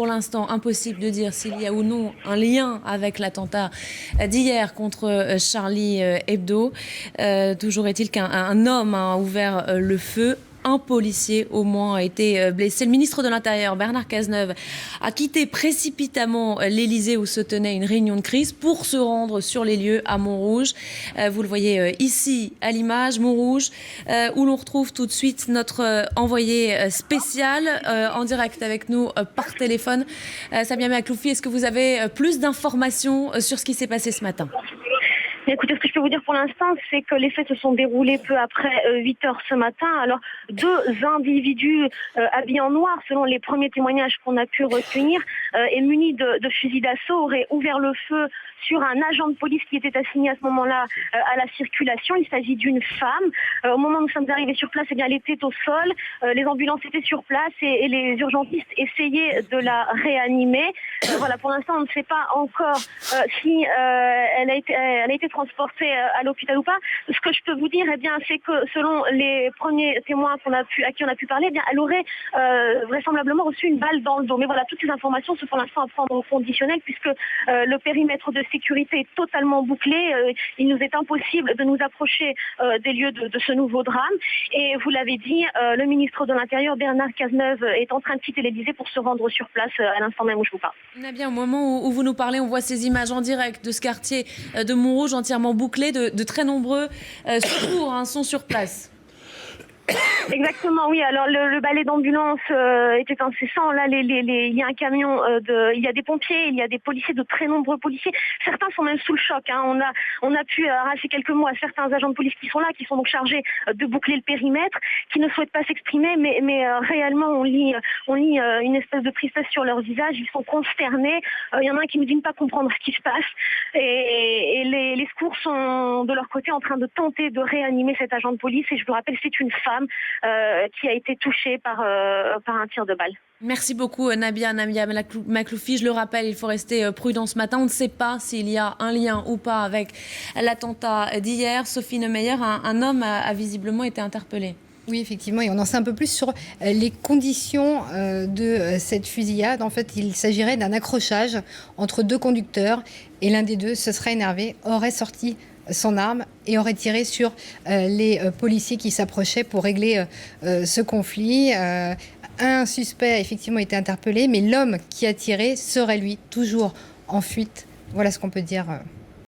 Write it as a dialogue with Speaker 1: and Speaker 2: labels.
Speaker 1: Pour l'instant, impossible de dire s'il y a ou non un lien avec l'attentat d'hier contre Charlie Hebdo. Toujours est-il qu'un homme a ouvert le feu. Un policier au moins a été blessé. Le ministre de l'Intérieur, Bernard Cazeneuve, a quitté précipitamment l'Élysée où se tenait une réunion de crise pour se rendre sur les lieux à Montrouge. Vous le voyez ici à l'image, Montrouge, où l'on retrouve tout de suite notre envoyé spécial en direct avec nous par téléphone. Samia Makloufi, est-ce que vous avez plus d'informations sur ce qui s'est passé ce matin ?
Speaker 2: Écoutez, ce que je peux vous dire pour l'instant, c'est que les faits se sont déroulés peu après 8 heures ce matin. Alors, deux individus habillés en noir, selon les premiers témoignages qu'on a pu recueillir, et munis de fusils d'assaut, auraient ouvert le feu sur un agent de police qui était assigné à ce moment-là à la circulation. Il s'agit d'une femme. Au moment où nous sommes arrivés sur place, eh bien, elle était au sol. Les ambulances étaient sur place et les urgentistes essayaient de la réanimer. Voilà, pour l'instant, on ne sait pas encore si elle a été transportée à l'hôpital ou pas. Ce que je peux vous dire, eh bien, c'est que selon les premiers témoins à qui on a pu parler, eh bien, elle aurait vraisemblablement reçu une balle dans le dos. Mais voilà, toutes ces informations sont pour l'instant à prendre au conditionnel puisque le périmètre de sécurité est totalement bouclé. Il nous est impossible de nous approcher des lieux de ce nouveau drame. Et vous l'avez dit, le ministre de l'Intérieur, Bernard Cazeneuve, est en train de quitter l'Élysée pour se rendre sur place à l'instant même où je vous parle.
Speaker 1: Bien, au moment où vous nous parlez, on voit ces images en direct de ce quartier de Montrouge entièrement bouclé. De très nombreux secours sont sur place.
Speaker 2: Exactement, oui. Alors le balai d'ambulance était incessant. Là, il y a un camion, il y a des pompiers, il y a des policiers, de très nombreux policiers. Certains sont même sous le choc. On a pu arracher quelques mots à certains agents de police qui sont là, qui sont donc chargés de boucler le périmètre, qui ne souhaitent pas s'exprimer, mais réellement on lit une espèce de tristesse sur leur visage. Ils sont consternés. Il y en a un qui ne dit pas comprendre ce qui se passe. Et les secours sont de leur côté en train de tenter de réanimer cet agent de police. Et je vous rappelle, c'est une femme qui a été touchée par un tir de balle.
Speaker 1: Merci beaucoup Samia Makloufi. Je le rappelle, il faut rester prudent ce matin. On ne sait pas s'il y a un lien ou pas avec l'attentat d'hier. Sophie Neumeyer, un homme a visiblement été interpellé.
Speaker 3: Oui, effectivement, et on en sait un peu plus sur les conditions de cette fusillade. En fait, il s'agirait d'un accrochage entre deux conducteurs et l'un des deux se serait énervé, aurait sorti son arme et aurait tiré sur les policiers qui s'approchaient pour régler ce conflit. Un suspect a effectivement été interpellé, mais l'homme qui a tiré serait lui toujours en fuite. Voilà ce qu'on peut dire